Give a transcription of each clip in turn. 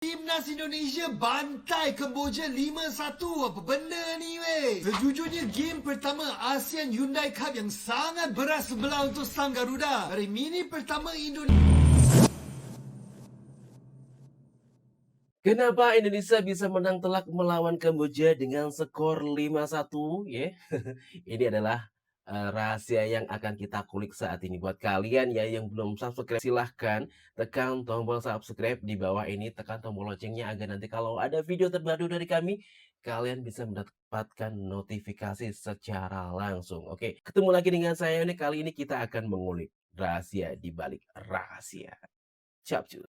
Timnas Indonesia bantai Kamboja 5-1. Apa benda ni weh? Sejujurnya game pertama ASEAN Hyundai Cup yang sangat berat sebelah untuk sang Garuda. Dari minit pertama Indonesia Kenapa Indonesia bisa menang telak melawan Kamboja dengan skor 5-1 ya? Ini adalah, rahasia yang akan kita kulik saat ini. Buat kalian ya yang belum subscribe, silahkan tekan tombol subscribe di bawah ini, tekan tombol loncengnya agar nanti kalau ada video terbaru dari kami, kalian bisa mendapatkan notifikasi secara langsung. Oke, ketemu lagi dengan saya ini, kali ini kita akan mengulik rahasia di balik rahasia. Capcus.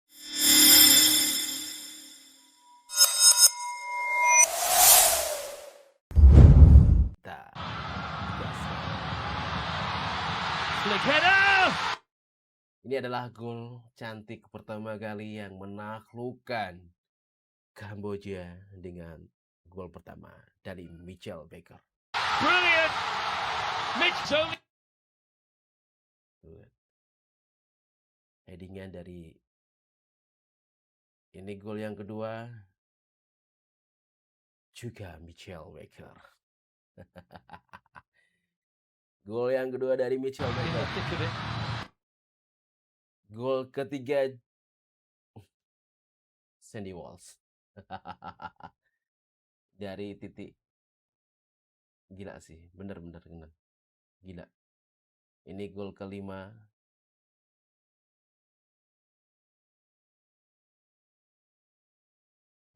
Kita gaskan. Flick header! Ini adalah gol cantik pertama kali yang menaklukkan Kamboja dengan gol pertama dari Michel Baker. Brilliant! Mitch Tony. Headingan dari ini gol yang kedua juga Michel Baker. Gol yang kedua dari Michel In the Baker. thick of it. Gol ketiga Sandy Walsh. Dari titik. Gila sih, bener-bener gila. Ini gol kelima.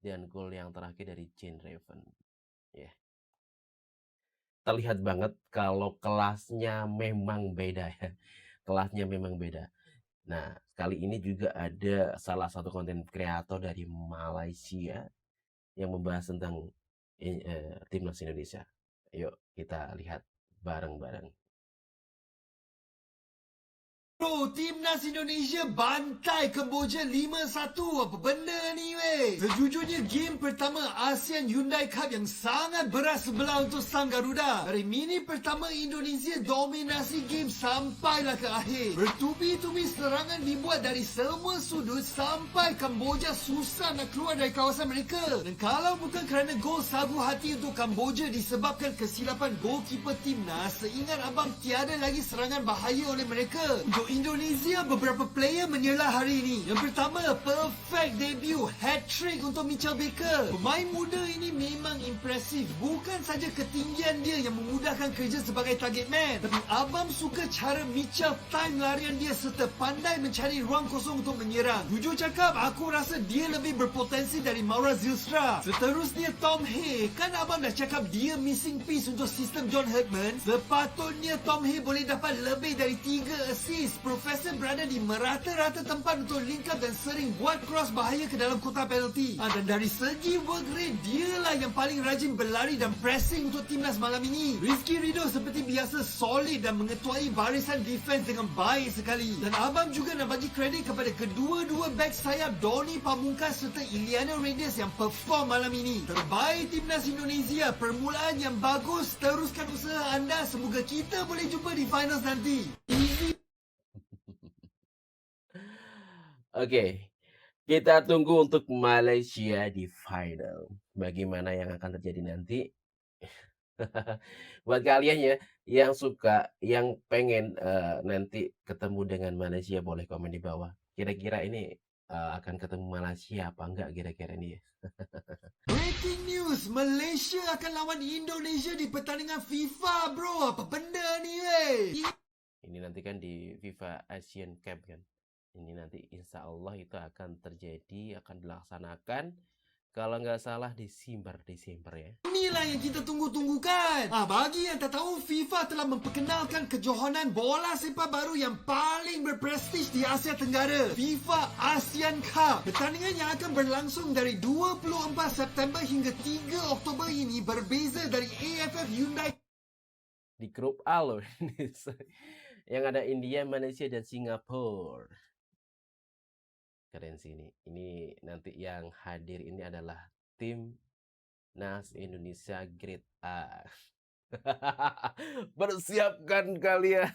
Dan gol yang terakhir dari Jane Raven. Ya. Terlihat banget kalau kelasnya memang beda ya. Kelasnya memang beda. Nah, kali ini juga ada salah satu konten kreator dari Malaysia yang membahas tentang timnas Indonesia. Yuk kita lihat bareng-bareng. Bro, Timnas Indonesia bantai Kamboja 5-1. Apa benda ni weh? Sejujurnya game pertama ASEAN Hyundai Cup yang sangat berat sebelah untuk sang Garuda. Dari minit pertama Indonesia dominasi game sampailah ke akhir. Bertubi-tubi serangan dibuat dari semua sudut sampai Kamboja susah nak keluar dari kawasan mereka. Dan kalau bukan kerana gol sagu hati untuk Kamboja disebabkan kesilapan goalkeeper timnas, seingat abang tiada lagi serangan bahaya oleh mereka. Untuk Indonesia, beberapa player menyelah hari ini. Yang pertama, perfect debut hat-trick untuk Michel Baker. Pemain muda ini memang impresif. Bukan saja ketinggian dia yang memudahkan kerja sebagai target man, tapi abang suka cara Michel time larian dia serta pandai mencari ruang kosong untuk menyerang. Jujur cakap, aku rasa dia lebih berpotensi dari Maura Zylstra. Seterusnya Tom Hay. Kan abang dah cakap dia missing piece untuk sistem John Herdman. Sepatutnya Tom Hay boleh dapat lebih dari 3 assist. Profesor berada di merata-rata tempat untuk link up dan sering buat cross bahaya ke dalam kotak penalti. Dan dari segi work rate, dialah yang paling rajin berlari dan pressing untuk timnas malam ini. Rizky Ridho seperti biasa solid dan mengetuai barisan defense dengan baik sekali. Dan abang juga nak bagi kredit kepada kedua-dua back sayap Donny Pamungkas serta Iliana Reyes yang perform malam ini. Terbaik timnas Indonesia, permulaan yang bagus. Teruskan usaha anda, semoga kita boleh jumpa di finals nanti. Easy. Oke, kita tunggu untuk Malaysia di final. Bagaimana yang akan terjadi nanti? Buat kalian ya yang suka, yang pengen nanti ketemu dengan Malaysia, boleh komen di bawah. Kira-kira ini akan ketemu Malaysia apa enggak kira-kira ini ya? Breaking news, Malaysia akan lawan Indonesia di pertandingan FIFA, bro. Apa benda ni, weh? Ini nanti kan di FIFA Asian Cup kan. Ini nanti insya Allah itu akan terjadi, akan dilaksanakan kalau nggak salah Desember ya. Inilah yang kita tunggu-tunggukan. Bagi yang tak tahu, FIFA telah memperkenalkan kejohanan bola sepak baru yang paling berprestij di Asia Tenggara, FIFA ASEAN Cup. Pertandingan yang akan berlangsung dari 24 September hingga 3 Oktober ini berbeza dari AFF Hyundai Di grup A loh. Yang ada India, Malaysia, dan Singapura. Keren sih ini. Ini nanti yang hadir ini adalah tim Nas Indonesia Grade A. Bersiapkan kalian.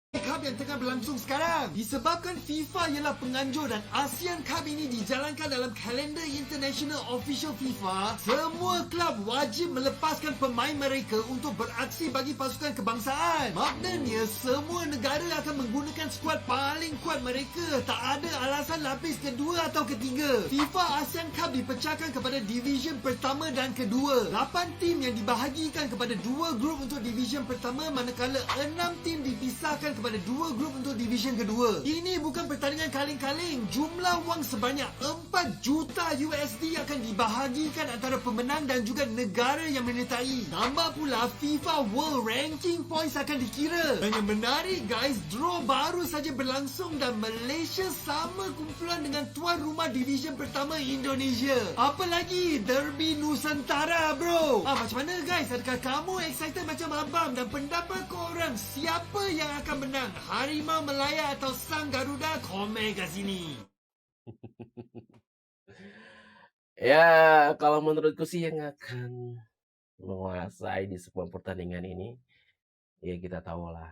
Cup yang tengah berlangsung sekarang. Disebabkan FIFA ialah penganjur dan ASEAN Cup ini dijalankan dalam kalender International Official FIFA, semua kelab wajib melepaskan pemain mereka untuk beraksi bagi pasukan kebangsaan. Maknanya semua negara akan menggunakan skuad paling kuat mereka. Tak ada alasan lapis kedua atau ketiga. FIFA ASEAN Cup dipecahkan kepada division pertama dan kedua. 8 tim yang dibahagikan kepada 2 grup untuk division pertama, manakala 6 tim dipisahkan kepada 2 grup untuk division kedua. Ini bukan pertandingan kaling-kaling. Jumlah wang sebanyak 4 juta USD akan dibahagikan antara pemenang dan juga negara yang menyertai. Tambah pula FIFA World Ranking Points akan dikira. Dan yang menarik guys, draw baru saja berlangsung dan Malaysia sama kumpulan dengan tuan rumah division pertama Indonesia. Apa lagi? Derby Nusantara bro. Macam mana guys? Adakah kamu excited macam abang? Dan pendapat korang, siapa yang akan menang? Harimau Melaya atau Sang Garuda? Komen kat sini. Ya, kalau menurutku sih yang akan menguasai di sebuah pertandingan ini, ya kita tahulah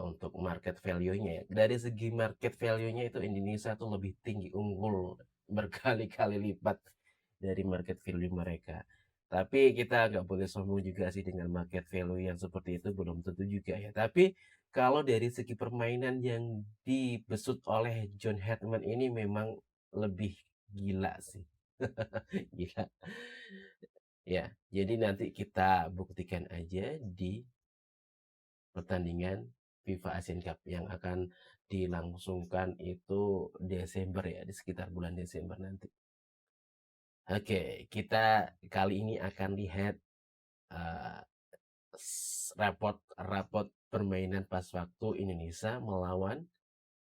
untuk market value-nya ya. Dari segi market value-nya itu Indonesia tuh lebih tinggi, unggul berkali-kali lipat dari market value mereka. Tapi kita nggak boleh sombong juga sih dengan market value yang seperti itu, belum tentu juga ya. Tapi kalau dari segi permainan yang dibesut oleh John Hetman ini memang lebih gila sih. Gila. Ya, jadi nanti kita buktikan aja di pertandingan FIFA Asian Cup yang akan dilangsungkan itu Desember ya, di sekitar bulan Desember nanti. Oke, kita kali ini akan lihat uh, rapot permainan pas waktu Indonesia melawan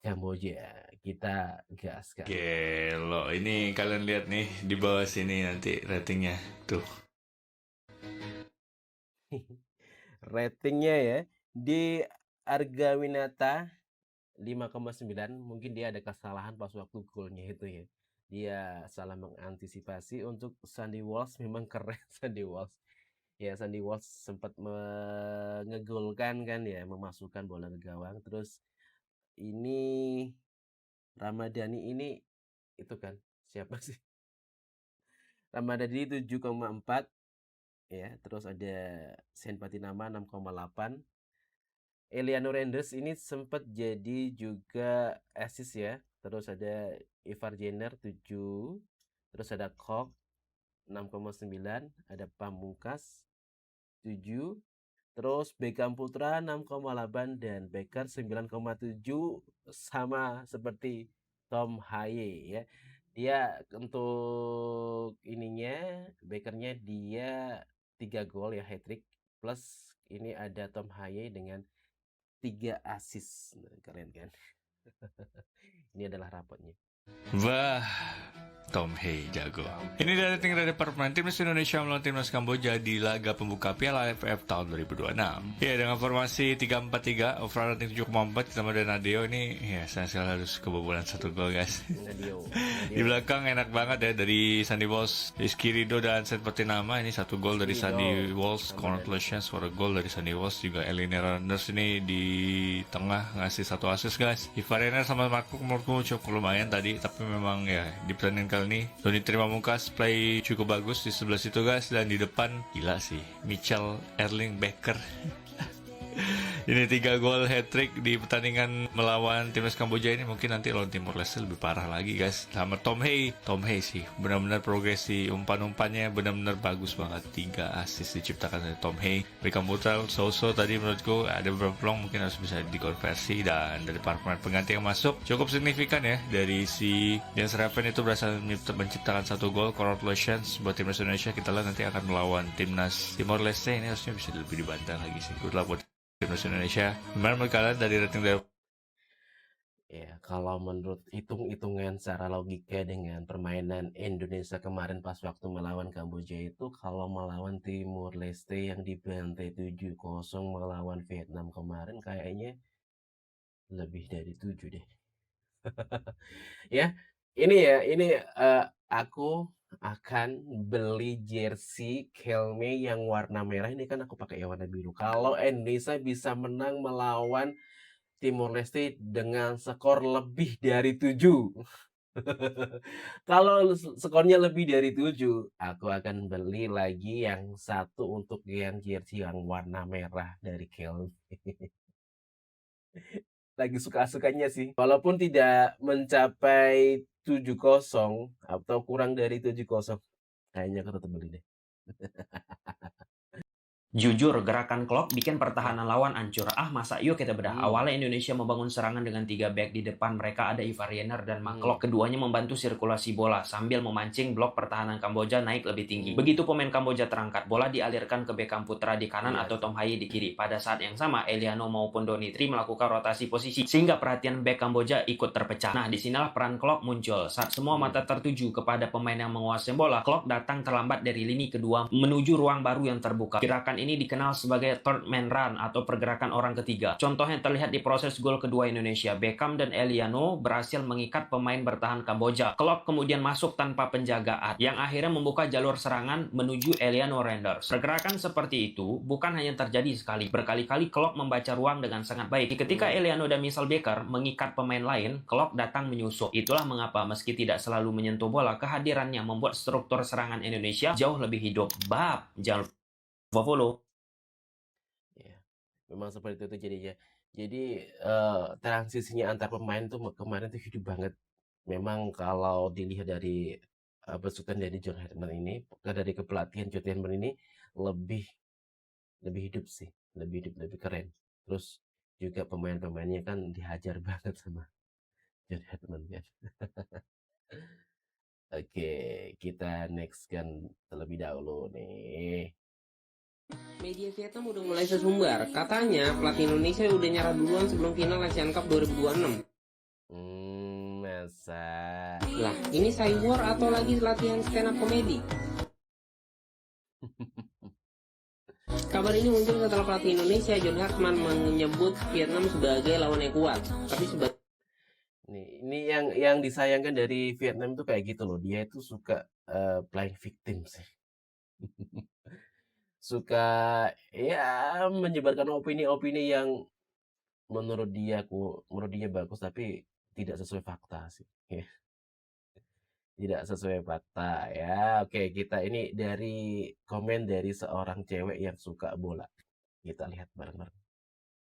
Kamboja. Kita gas kan. Gelo, ini kalian lihat nih di bawah sini nanti ratingnya tuh. Ratingnya ya di Argawinata 5,9. Mungkin dia ada kesalahan pas waktu golnya itu ya. Dia salah mengantisipasi. Untuk Sandy Walsh memang keren Sandy Walsh. Ya, Sandy Walsh sempat ngegolkan kan ya, memasukkan bola ke gawang. Terus ini Ramadhani ini itu kan siapa sih? Ramadhani 7,4 ya, terus ada Sen Patinama 6,8. Eliano Renders ini sempat jadi juga assist ya. Terus ada Ivar Jenner 7. Terus ada Kok 6,9. Ada Pamungkas 7. Terus Beckham Putra 6,8 dan Becker 9,7, sama seperti Tom Haye ya. Dia untuk ininya Beckernya dia 3 gol ya, hat-trick, plus ini ada Tom Haye dengan 3 assist. Nah, keren kan? Ini adalah rapotnya. Wah, Tom Haye jago. Ini dari rating dari permainan timnas Indonesia melawan timnas Kamboja di laga pembuka Piala AFF tahun 2026. Ya, dengan formasi 3-4-3, overall rating 7,4 ditambah dari Nadeo ini, ya saya harus kebobolan 1 gol guys. Nadeo. Di belakang enak banget ya dari Sandy Walsh, Rizky Ridho dan Sen Patinama. Ini 1 gol dari Sandy Walsh, congratulations for a goal dari Sandy Walsh. Juga Eliano Renders ini di tengah ngasih 1 assist guys. Ivar Jenner sama Marco menurutku cukup lumayan tadi, tapi memang ya di pertandingan kali ini Doni Pamungkas play cukup bagus di sebelah situ guys, dan di depan gila sih Michel Erling Becker. Ini 3 gol hat-trick di pertandingan melawan timnas Kamboja ini. Mungkin nanti lawan Timor Leste lebih parah lagi guys. Sama Tom Haye sih benar-benar progresi, umpan-umpannya benar-benar bagus banget. 3 assist diciptakan dari Tom Haye. Beckham Putra so-so tadi menurutku ada beberapa peluang mungkin harus bisa dikonversi, dan dari para pemain pengganti yang masuk cukup signifikan ya. Dari si Jens Raven itu berhasil menciptakan 1 gol. Congratulations buat timnas Indonesia. Kita lihat nanti akan melawan timnas Timor Leste. Ini harusnya bisa lebih dibantah lagi sih. Good luck buat timnas Indonesia. Gimana menurut kalian dari rating dari? Ya, kalau menurut hitung-hitungan secara logika dengan permainan Indonesia kemarin pas waktu melawan Kamboja itu, kalau melawan Timor Leste yang dibantai 7-0 melawan Vietnam kemarin, kayaknya lebih dari 7 deh. Ya, ini aku akan beli jersey Kelme yang warna merah. Ini kan aku pakai yang warna biru. Kalau Indonesia bisa menang melawan Timor Leste dengan skor lebih dari 7. Kalau skornya lebih dari 7, aku akan beli lagi yang satu untuk yang jersey yang warna merah dari Kelvin. Lagi suka-sukanya sih. Walaupun tidak mencapai 7-0 atau kurang dari 7-0, kayaknya aku tetap beli deh. Jujur, gerakan Klopp bikin pertahanan lawan hancur. Masa yuk kita bedah. Awalnya Indonesia membangun serangan dengan 3 back. Di depan mereka ada Ivar dan McLeod. Keduanya membantu sirkulasi bola sambil memancing blok pertahanan Kamboja naik lebih tinggi. Begitu pemain Kamboja terangkat, bola dialirkan ke Beckham Putra di kanan atau Tom Haye di kiri. Pada saat yang sama, Eliano maupun Donitri melakukan rotasi posisi sehingga perhatian back Kamboja ikut terpecah. Nah, disinilah peran Klopp muncul. Saat semua mata tertuju kepada pemain yang menguasai bola, Klopp datang terlambat dari lini kedua menuju ruang baru yang terbuka. Gerakan ini dikenal sebagai third man run atau pergerakan orang ketiga. Contohnya terlihat di proses gol kedua Indonesia. Beckham dan Eliano berhasil mengikat pemain bertahan Kamboja. Klopp kemudian masuk tanpa penjagaan, yang akhirnya membuka jalur serangan menuju Eliano Renders. Pergerakan seperti itu bukan hanya terjadi sekali. Berkali-kali Klopp membaca ruang dengan sangat baik. Ketika Eliano dan Michael Baker mengikat pemain lain, Klopp datang menyusup. Itulah mengapa meski tidak selalu menyentuh bola, kehadirannya membuat struktur serangan Indonesia jauh lebih hidup. Jangan lupa follow. Ya, memang seperti itu jadinya. Jadi transisinya antar pemain tuh kemarin tuh hidup banget. Memang kalau dilihat dari besutan dari John Herdman ini, dari kepelatihan John Herdman ini lebih hidup sih, lebih keren. Terus juga pemain-pemainnya kan dihajar banget sama John Herdman ya. Oke, kita next kan terlebih dahulu nih. Media Vietnam udah mulai sesumbar. Katanya pelatih Indonesia udah nyerah duluan sebelum final Asian Cup 2026. Masa? Lah, ini Cywar atau lagi latihan stand up comedy? Kabar ini muncul setelah pelatih Indonesia John Herdman menyebut Vietnam sebagai lawan yang kuat. Tapi Ini yang disayangkan dari Vietnam tuh kayak gitu loh. Dia itu suka playing victim sih. Suka ya menyebarkan opini-opini yang menurut dia bagus tapi tidak sesuai fakta sih. Ya. Tidak sesuai fakta ya. Oke, kita ini dari komen dari seorang cewek yang suka bola. Kita lihat bareng-bareng.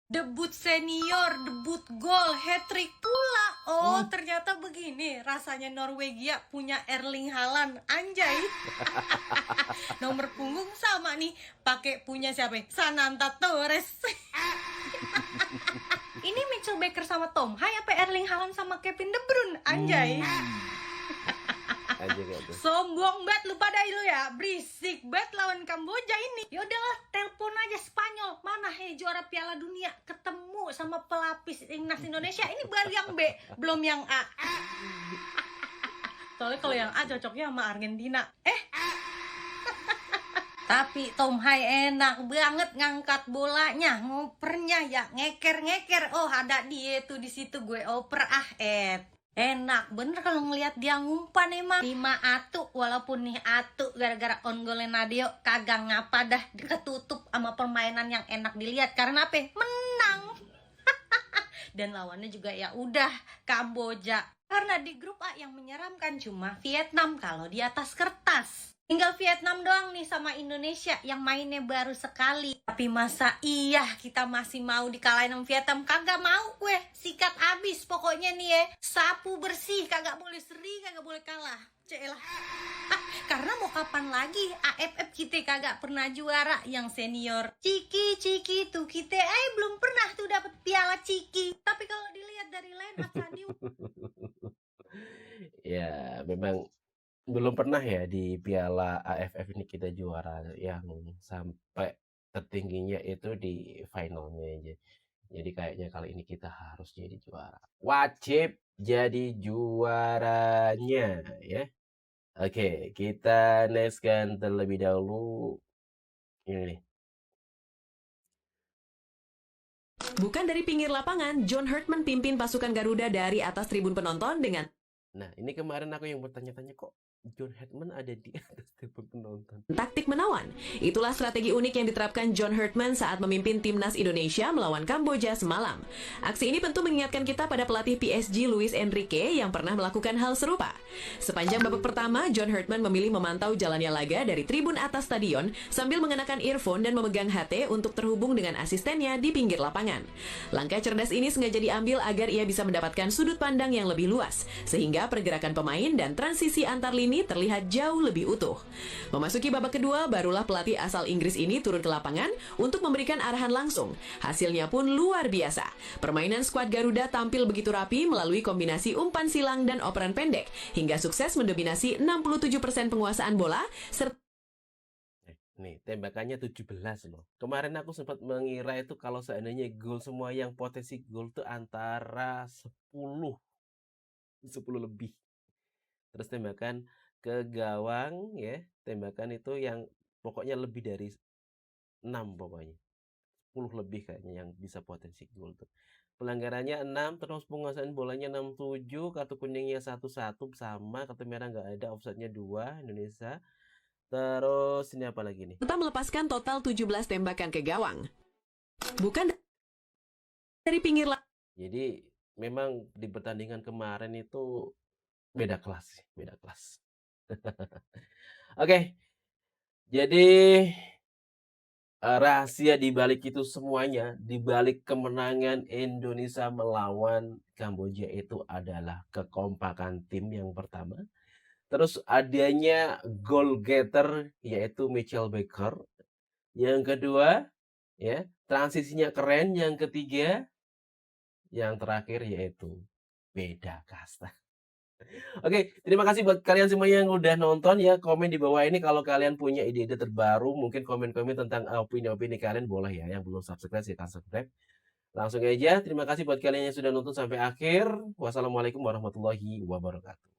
Debut senior, debut gol, hat-trick pula. Oh, ternyata begini rasanya Norwegia punya Erling Haaland. Anjay. Nomor punggung sama nih, pakai punya siapa? Sananta Torres. Ini Mitchell Baker sama Tom Haye apa Erling Haaland sama Kevin De Bruyne? Anjay. Sombong banget lu pada lu ya, berisik banget lawan Kamboja ini. Yaudahlah, telepon aja Spanyol. Mana juara Piala Dunia, ketemu sama pelapis timnas Indonesia. Ini baru yang B, belum yang A. Soalnya kalau yang A cocoknya sama Argentina. Tapi Tom Haye enak banget ngangkat bolanya, ngopernya ya ngeker. Oh, ada dia tuh di situ, gue oper enak bener kalau ngelihat dia ngumpan emang 5 atu, walaupun nih atu gara-gara on golnya Nadeo kagak ngapa dah, ketutup sama permainan yang enak dilihat karena apa? Menang. Dan lawannya juga ya udah Kamboja. Karena di grup A yang menyeramkan cuma Vietnam kalau di atas kertas. Tinggal Vietnam doang nih sama Indonesia yang mainnya baru sekali. Tapi masa iya kita masih mau dikalahin sama Vietnam? Kagak mau gue. Sikat abis pokoknya nih ya. Sapu bersih, kagak boleh seri, kagak boleh kalah. Celah. Karena mau kapan lagi AFF kita kagak pernah juara yang senior. Ciki tuh kita belum pernah tuh dapat piala Ciki. Tapi kalau dilihat dari line up tadi ya memang belum pernah ya di Piala AFF ini kita juara yang sampai tertingginya itu di finalnya aja. Jadi kayaknya kali ini kita harus jadi juara. Wajib jadi juaranya ya. Oke, kita next kan terlebih dahulu. Ini nih. Bukan dari pinggir lapangan, John Herdman pimpin pasukan Garuda dari atas tribun penonton dengan... Nah, ini kemarin aku yang bertanya-tanya kok John Herdman ada di atas table penonton. taktik menawan. Itulah strategi unik yang diterapkan John Herdman saat memimpin timnas Indonesia melawan Kamboja semalam. Aksi ini tentu mengingatkan kita pada pelatih PSG Luis Enrique yang pernah melakukan hal serupa. Sepanjang babak pertama, John Herdman memilih memantau jalannya laga dari tribun atas stadion sambil mengenakan earphone dan memegang HT untuk terhubung dengan asistennya di pinggir lapangan. Langkah cerdas ini sengaja diambil agar ia bisa mendapatkan sudut pandang yang lebih luas, sehingga pergerakan pemain dan transisi antar lini terlihat jauh lebih utuh. Memasuki babak kedua, barulah pelatih asal Inggris ini turun ke lapangan untuk memberikan arahan langsung. Hasilnya pun luar biasa. Permainan skuad Garuda tampil begitu rapi melalui kombinasi umpan silang dan operan pendek, hingga sukses mendominasi 67% penguasaan bola, serta Nih, tembakannya 17 loh. Kemarin aku sempat mengira itu kalau seandainya gol semua yang potensi gol tuh antara 10 lebih. Terus tembakan ke gawang ya, tembakan itu yang pokoknya lebih dari 6 pokoknya. 10 lebih kayaknya yang bisa potensi gol tuh. Pelanggarannya 6, terus penguasaan bolanya 67, kartu kuningnya 1-1 sama, kartu merah nggak ada, offside-nya 2 Indonesia. Terus ini apa lagi nih? melepaskan total 17 tembakan ke gawang. Bukan dari pinggir lapangan. Jadi memang di pertandingan kemarin itu beda kelas, beda kelas. Oke, jadi rahasia di balik itu semuanya, di balik kemenangan Indonesia melawan Kamboja itu adalah kekompakan tim yang pertama. Terus adanya goal getter yaitu Mitchell Baker. Yang kedua, ya, transisinya keren. Yang ketiga, yang terakhir yaitu beda kasta. Oke, terima kasih buat kalian semua yang udah nonton ya. Komen di bawah ini kalau kalian punya ide-ide terbaru, mungkin komen-komen tentang opini-opini kalian boleh ya. Yang belum subscribe silahkan subscribe. Langsung aja, terima kasih buat kalian yang sudah nonton sampai akhir. Wassalamualaikum warahmatullahi wabarakatuh.